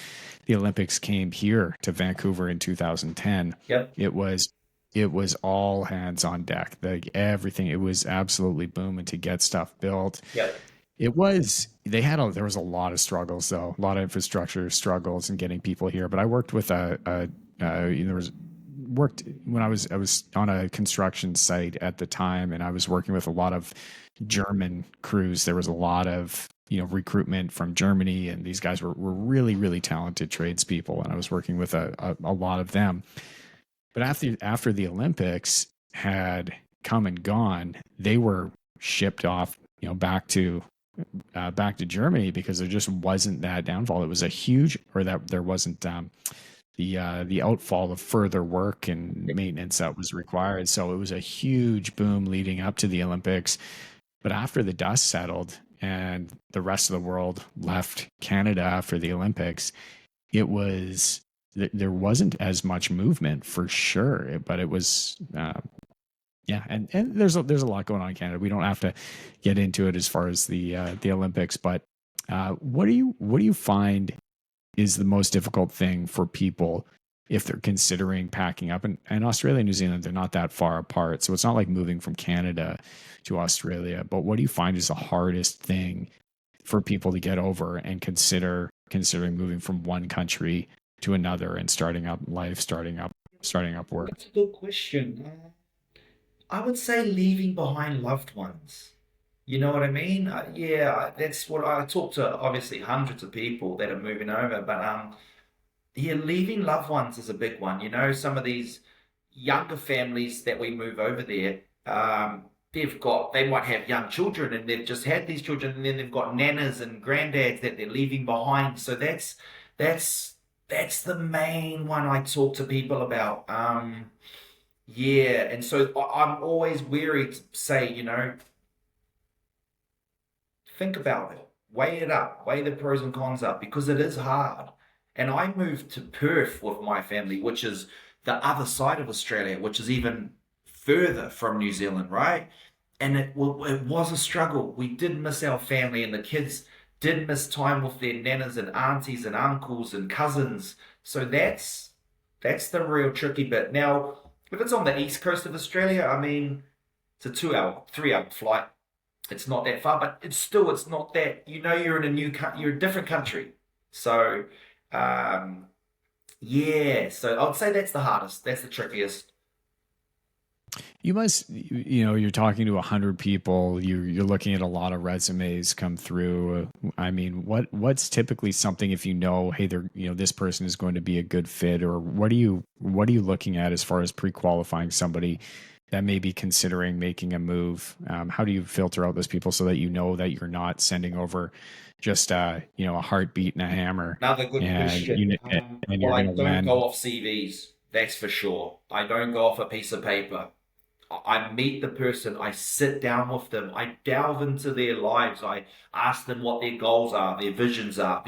Olympics came here to Vancouver in 2010. Yep. It was it was all hands on deck. Like everything, it was absolutely booming to get stuff built. Yep. It was there was a lot of struggles though, a lot of infrastructure struggles and getting people here. But I worked with there was worked when I was on a construction site at the time, and I was working with a lot of German crews. There was a lot of recruitment from Germany, and these guys were really really talented tradespeople, and I was working with a lot of them. But after the Olympics had come and gone, they were shipped off, back to Germany because there just wasn't that downfall. It was a huge, or that there wasn't the outfall of further work and maintenance that was required. So it was a huge boom leading up to the Olympics. But after the dust settled and the rest of the world left Canada after the Olympics, it was there wasn't as much movement for sure, but it was yeah, and there's a lot going on in Canada. We don't have to get into it as far as the Olympics, but what do you find is the most difficult thing for people if they're considering packing up? And Australia and New Zealand, they're not that far apart, so it's not like moving from Canada to Australia. But what do you find is the hardest thing for people to get over and considering moving from one country to another and starting up life, starting up work? That's a good question. I would say leaving behind loved ones. You know what I mean? Yeah, that's what I talk to. Obviously, hundreds of people that are moving over, but yeah, leaving loved ones is a big one. You know, some of these younger families that we move over there, they might have young children and they've just had these children, and then they've got nanas and granddads that they're leaving behind. So that's that's the main one I talk to people about. Yeah, and so I'm always weary to say, think about it, weigh it up, weigh the pros and cons up because it is hard. And I moved to Perth with my family, which is the other side of Australia, which is even further from New Zealand, right? And it was a struggle. We did miss our family, and the kids did miss time with their nanas and aunties and uncles and cousins. So that's the real tricky bit. Now, if it's on the east coast of Australia, I mean, it's a 2 hour, 3 hour flight. It's not that far, but it's not that. You're in a you're a different country. So, um, yeah. So I'd say that's the hardest. That's the trickiest. You must, you're talking to 100 people. You're looking at a lot of resumes come through. I mean, what's typically something if hey, this person is going to be a good fit, or what are you looking at as far as pre-qualifying somebody that may be considering making a move? How do you filter out those people so that you know that you're not sending over just a heartbeat and a hammer, Another good and question. and Well, you're I going to don't go land? off CVs. That's for sure. I don't go off a piece of paper. I meet the person, I sit down with them, I delve into their lives, I ask them what their goals are, their visions are,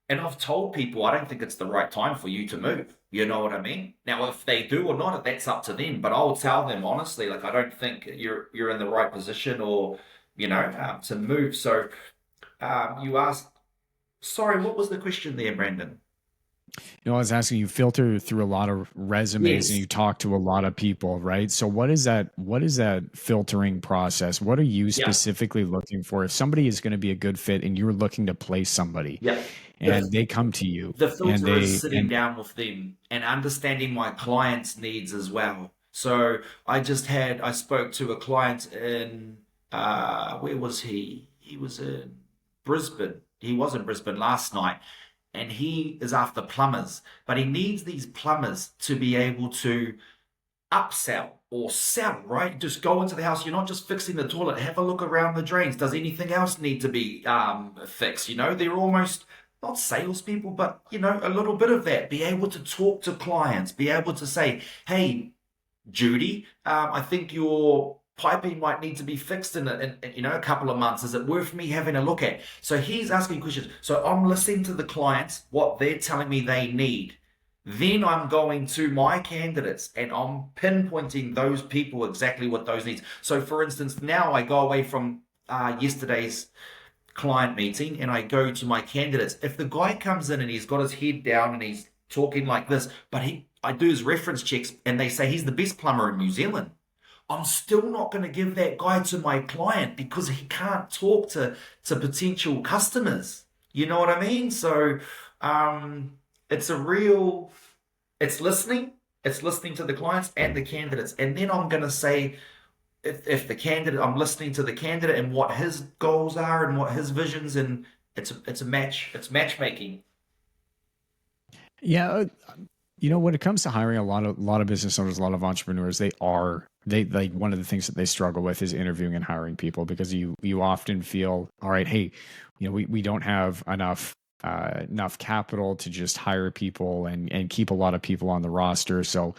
and I've told people I don't think it's the right time for you to move. You know what I mean? Now, if they do or not, that's up to them. But I'll tell them honestly, like I don't think you're in the right position or to move. So you asked, sorry, what was the question there, Brandon? I was asking, you filter through a lot of resumes and Yes. you talk to a lot of people, right? So what is that filtering process? What are you Yeah. specifically looking for? If somebody is going to be a good fit and you're looking to place somebody Yeah. and they come to you The and filter is they sitting and down with them and understanding my client's needs as well. So I spoke to a client in, where was he? He was in Brisbane. He was in Brisbane last night, and he is after plumbers, but he needs these plumbers to be able to upsell or sell, right? Just go into the house. You're not just fixing the toilet. Have a look around the drains. Does anything else need to be fixed? They're almost not salespeople, but a little bit of that. Be able to talk to clients. Be able to say, "Hey, Judy, I think your piping might need to be fixed in a couple of months. Is it worth me having a look at? So he's asking questions. So I'm listening to the clients, what they're telling me they need. Then I'm going to my candidates and I'm pinpointing those people exactly what those needs. So for instance, now I go away from yesterday's client meeting and I go to my candidates. If the guy comes in and he's got his head down and he's talking like this, but I do his reference checks and they say he's the best plumber in New Zealand, I'm still not going to give that guy to my client because he can't talk to potential customers. You know what I mean? So it's a real, it's listening. It's listening to the clients and the candidates. And then I'm going to say, if the candidate, I'm listening to the candidate and what his goals are and what his visions, and it's a match. It's matchmaking. Yeah, when it comes to hiring, a lot of business owners, a lot of entrepreneurs, they like one of the things that they struggle with is interviewing and hiring people because you often feel, all right, hey, we don't have enough capital to just hire people and keep a lot of people on the roster. So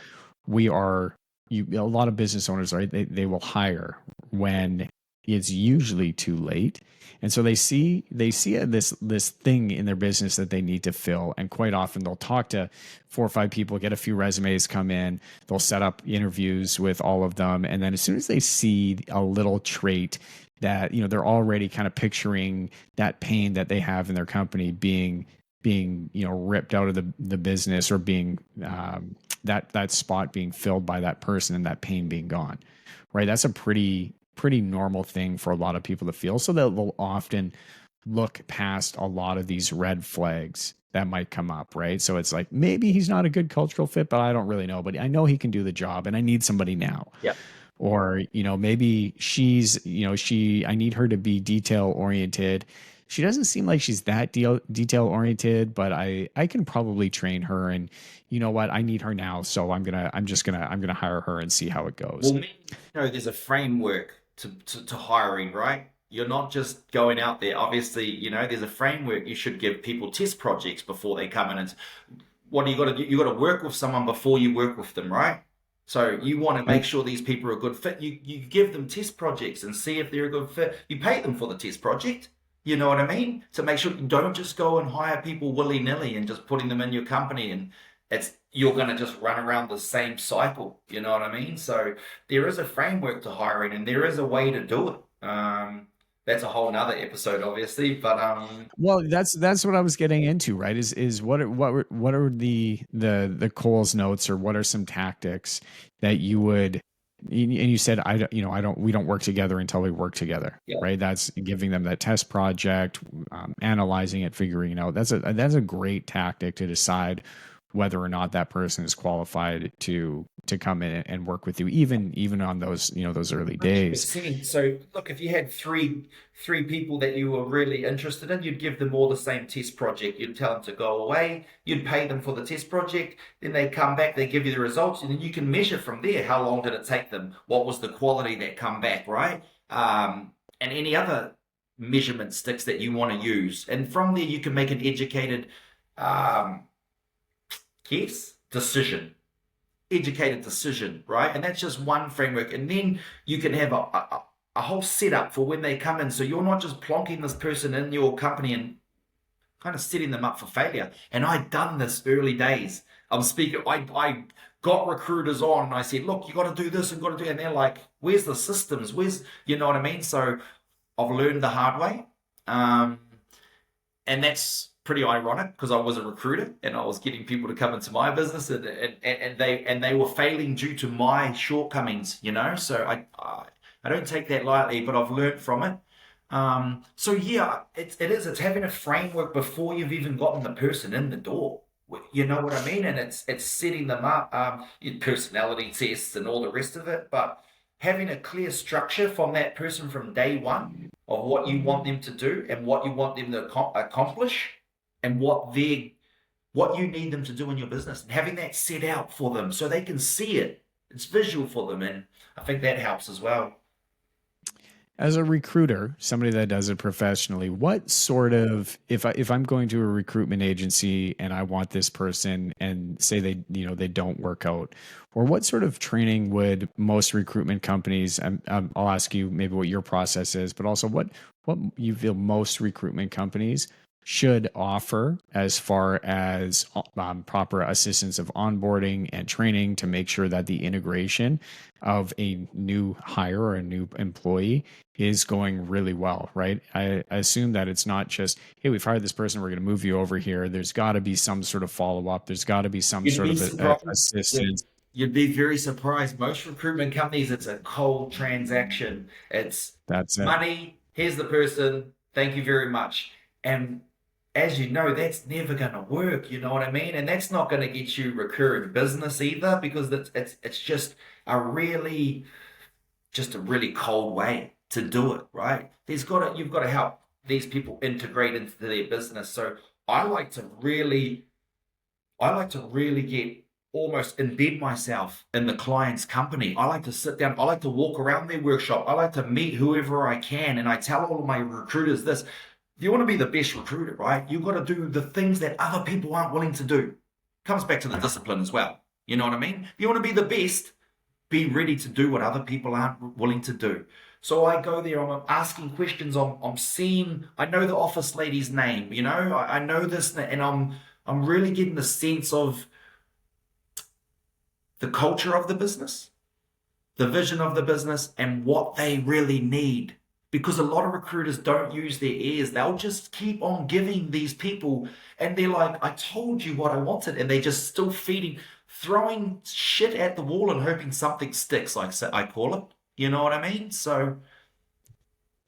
we are a lot of business owners, right? They will hire when it's usually too late. And so they see this thing in their business that they need to fill. And quite often they'll talk to 4 or 5 people, get a few resumes come in, they'll set up interviews with all of them. And then as soon as they see a little trait that, they're already kind of picturing that pain that they have in their company being ripped out of the business, or being that spot being filled by that person and that pain being gone, right? That's a pretty normal thing for a lot of people to feel. So they'll often look past a lot of these red flags that might come up, right? So it's like, maybe he's not a good cultural fit, but I don't really know, but I know he can do the job and I need somebody now. Yeah. Or, maybe I need her to be detail oriented. She doesn't seem like she's that detail oriented, but I can probably train her. And you know what? I need her now. So I'm just gonna hire her and see how it goes. Well, there's a framework to hiring, right? You're not just going out there. Obviously, there's a framework. You should give people test projects before they come in. And what do you got to do? You got to work with someone before you work with them, right? So you want to make sure these people are a good fit. You give them test projects and see if they're a good fit. You pay them for the test project. You know what I mean? To make sure you don't just go and hire people willy-nilly and just putting them in your company, and you're going to just run around the same cycle. You know what I mean? So there is a framework to hiring and there is a way to do it. That's a whole nother episode, obviously, but Well, that's what I was getting into, right? Is what are the Coles notes, or what are some tactics that you would, and you said, we don't work together until we work together, yeah. right? That's giving them that test project, analyzing it, figuring it out. That's a great tactic to decide whether or not that person is qualified to come in and work with you, even on those those early days. 100%. So look, if you had three people that you were really interested in, you'd give them all the same test project. You'd tell them to go away. You'd pay them for the test project. Then they come back, they give you the results, and then you can measure from there. How long did it take them? What was the quality that come back, right? And any other measurement sticks that you want to use. And from there, you can make an educated educated decision, right? And that's just one framework. And then you can have a whole setup for when they come in. So you're not just plonking this person in your company and kind of setting them up for failure. And I'd done this early days. I'm speaking, I got recruiters on and I said, look, you got to do this and got to do, and they're like, where's the systems? You know what I mean? So I've learned the hard way. And that's pretty ironic because I was a recruiter and I was getting people to come into my business, and they were failing due to my shortcomings, So I don't take that lightly, but I've learned from it. So yeah, it's having a framework before you've even gotten the person in the door. You know what I mean? And it's setting them up, personality tests and all the rest of it, but having a clear structure from that person from day one of what you want them to do and what you want them to accomplish, and what you need them to do in your business, and having that set out for them so they can see it. It's visual for them, and I think that helps as well. as a recruiter, somebody that does it professionally, what sort of, if I'm going to a recruitment agency and I want this person and say they, they don't work out, or what sort of training would most recruitment companies, I'll ask you maybe what your process is, but also what you feel most recruitment companies should offer as far as proper assistance of onboarding and training to make sure that the integration of a new hire or a new employee is going really well, right? I assume that it's not just, hey, we've hired this person, we're going to move you over here. There's got to be some sort of follow up. There's got to be some You'd sort be of surprised. assistance. You'd be very surprised. Most recruitment companies, it's a cold transaction. It's That's it. money, here's the person, thank you very much. And as you know, that's never going to work. You know what I mean? And that's not going to get you recurring business either, because it's just a really cold way to do it, right? You've got to help these people integrate into their business. So I like to really I like to really get almost embed myself in the client's company. I like to sit down, I like to walk around their workshop, I like to meet whoever I can. And I tell all of my recruiters this: if you want to be the best recruiter, right, you've got to do the things that other people aren't willing to do. Comes back to the discipline as well. You know what I mean? If you want to be the best, be ready to do what other people aren't willing to do. So I go there, I'm asking questions, I'm seeing, I know the office lady's name, I know this, and I'm really getting the sense of the culture of the business, the vision of the business, and what they really need. Because a lot of recruiters don't use their ears. They'll just keep on giving these people, and they're like, I told you what I wanted, and they're just still feeding, throwing shit at the wall and hoping something sticks, like I call it. You know what I mean? So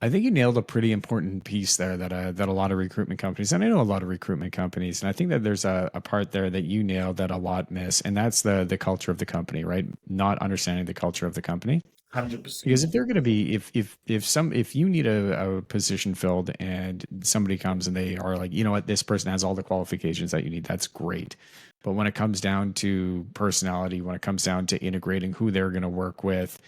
I think you nailed a pretty important piece there that a lot of recruitment companies, and I know a lot of recruitment companies, and I think that there's a part there that you nailed that a lot miss, and that's the culture of the company, right? Not understanding the culture of the company. 100%. Because if they're going to be, if you need a position filled and somebody comes and they are like, you know what, this person has all the qualifications that you need, that's great. But when it comes down to personality, when it comes down to integrating who they're going to work with,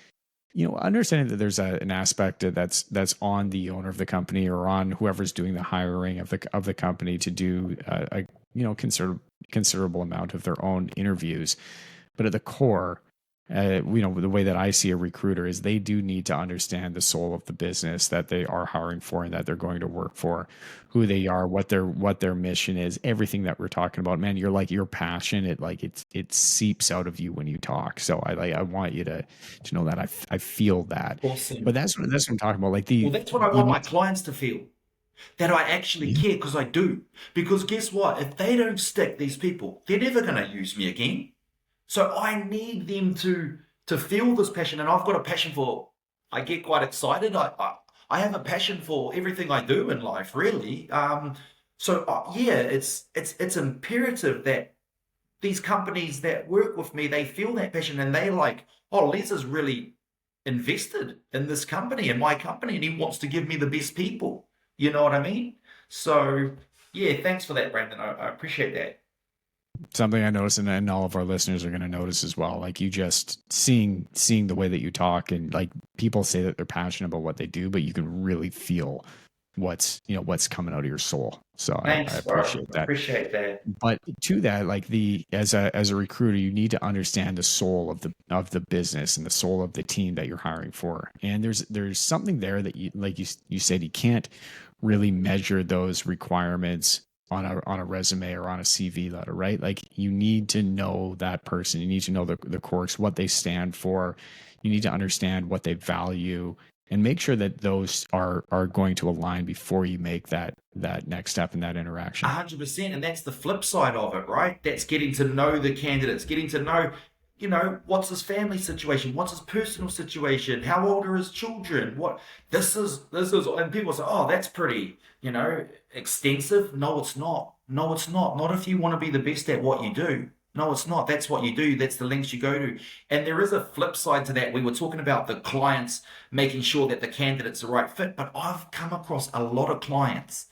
understanding that there's an aspect that's on the owner of the company or on whoever's doing the hiring of the company to do a considerable amount of their own interviews. But at the core, the way that I see a recruiter is they do need to understand the soul of the business that they are hiring for and that they're going to work for, who they are, what their mission is, everything that we're talking about. Man, you're like your passion. It seeps out of you when you talk. So I want you to know that I feel that. But Awesome. that's what I'm talking about. Like Well, that's what I you want my need clients to feel. That I actually yeah. care, because I do. Because guess what? If they don't stick, these people, they're never going to use me again. So I need them to feel this passion, and I've got a passion for. I get quite excited. I have a passion for everything I do in life, really. Yeah, it's imperative that these companies that work with me, they feel that passion, and they like, oh, Les is really invested in this company, in my company, and he wants to give me the best people. You know what I mean? So yeah, thanks for that, Brandon. I appreciate that. Something I noticed, and all of our listeners are going to notice as well. Like you just seeing the way that you talk, and like people say that they're passionate about what they do, but you can really feel what's coming out of your soul. So I Thanks, bro. appreciate that. Appreciate that. But to that, like as a recruiter, you need to understand the soul of the business and the soul of the team that you're hiring for. And there's something there that you said you can't really measure those requirements on a resume or on a CV letter, right? Like you need to know that person. You need to know the quirks, what they stand for. You need to understand what they value and make sure that those are going to align before you make that next step in that interaction. 100%. And that's the flip side of it, right? That's getting to know the candidates, getting to know, what's his family situation, what's his personal situation, how old are his children, this is, and people say, oh, that's pretty, extensive. No, it's not. No, it's not. Not if you want to be the best at what you do. No, it's not. That's what you do. That's the lengths you go to. And there is a flip side to that. We were talking about the clients making sure that the candidate's the right fit, but I've come across a lot of clients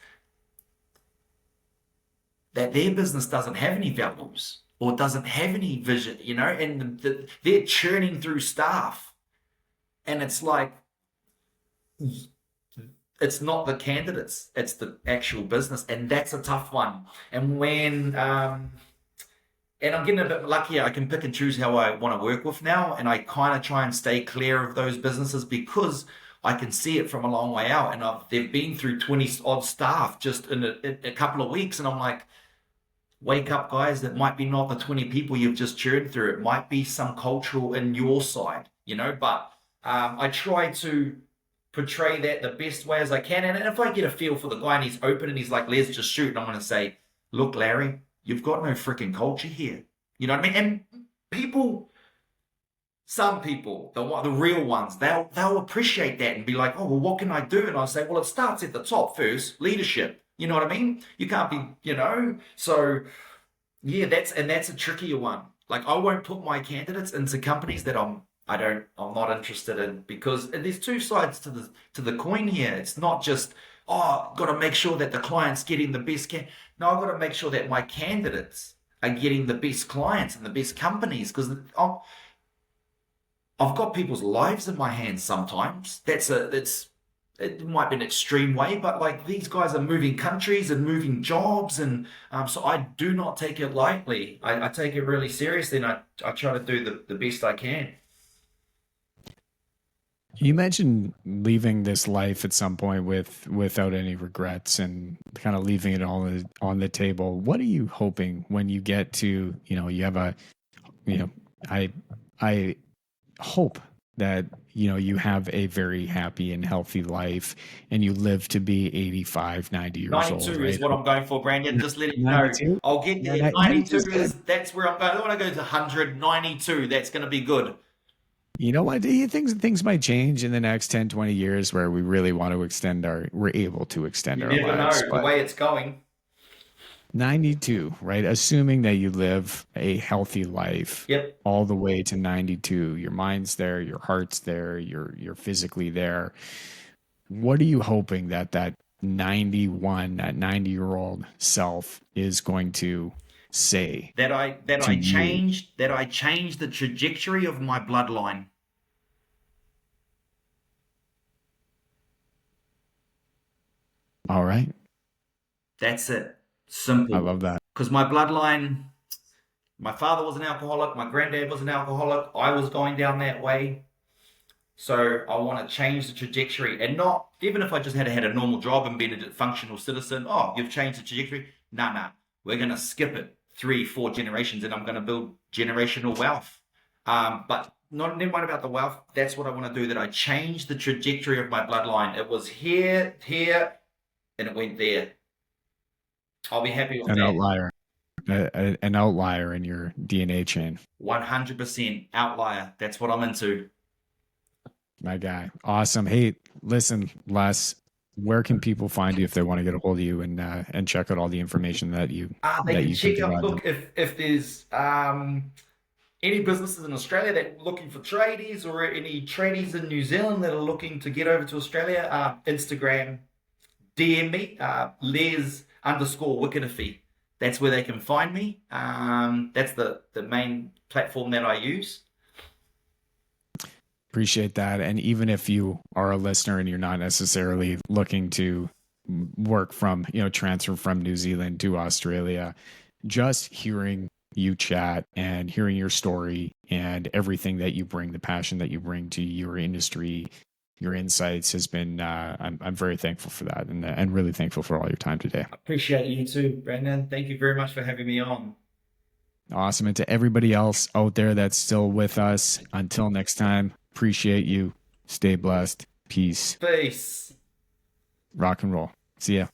that their business doesn't have any values or doesn't have any vision, and they're churning through staff. And it's like, it's not the candidates, it's the actual business, and that's a tough one. And when and I'm getting a bit luckier. I can pick and choose how I want to work with now, and I kind of try and stay clear of those businesses because I can see it from a long way out. And they've been through 20 odd staff just in a couple of weeks, and I'm like, wake up, guys! It might be not the 20 people you've just churned through. It might be some cultural in your side, you know. But I try to portray that the best way as I can. And if I get a feel for the guy and he's open and he's like, let's just shoot, and I'm going to say, look, Larry, you've got no freaking culture here. You know what I mean? And people, some people, the real ones, they'll appreciate that and be like, oh, well, what can I do? And I'll say, well, it starts at the top first, leadership. You know what I mean? You can't be, you know. So yeah, that's a trickier one. Like I won't put my candidates into companies that I'm not interested in because there's two sides to the coin here. It's not just got to make sure that the client's getting the best No, I've got to make sure that my candidates are getting the best clients and the best companies because I've got people's lives in my hands sometimes. It might be an extreme way, but like these guys are moving countries and moving jobs, and so I do not take it lightly. I take it really seriously, and I try to do the best I can. You mentioned leaving this life at some point without any regrets and kind of leaving it all on the table. What are you hoping when you get to, you have a, you know, I I hope that, you have a very happy and healthy life and you live to be 85, 90 years old, 92 is right? what I'm going for, Brandon. Just letting you know. 92? I'll get Yeah, there. 92 92 is good. is that's where I'm going. I don't want to go to 100, 92. That's going to be good. You know what? Do you think things might change in the next 10, 20 years where we really want to we're able to extend You our never lives? know the But way it's going. 92, right? Assuming that you live a healthy life Yep. all the way to 92, your mind's there, your heart's there, you're physically there. What are you hoping that 91, that 90-year-old self is going to say to you? That I changed the trajectory of my bloodline. All right. That's it. I Simple. love that. Because my bloodline, my father was an alcoholic, my granddad was an alcoholic, I was going down that way. So I want to change the trajectory and not, even if I just had a normal job and been a functional citizen, oh, you've changed the trajectory. Nah, nah. We're going to skip it 3, 4 generations and I'm going to build generational wealth. But not never mind about the wealth. That's what I want to do, that I change the trajectory of my bloodline. It was here, and it went there. I'll be happy with An that. outlier, an outlier in your DNA chain. 100% outlier. That's what I'm into. My guy. Awesome. Hey, listen, Les, where can people find you if they want to get a hold of you and check out all the information They that can you can check out, provide them? look, if there's any businesses in Australia that are looking for tradies or any tradies in New Zealand that are looking to get over to Australia, Instagram, DM me, Les_Wikiriwhi. That's where they can find me. That's the main platform that I use. Appreciate that. And even if you are a listener and you're not necessarily looking to work from, transfer from New Zealand to Australia, just hearing you chat and hearing your story and everything that you bring, the passion that you bring to your industry, your insights has been, I'm very thankful for that and really thankful for all your time today. Appreciate you too, Brandon. Thank you very much for having me on. Awesome. And to everybody else out there that's still with us, until next time, appreciate you. Stay blessed. Peace. Peace. Rock and roll. See ya.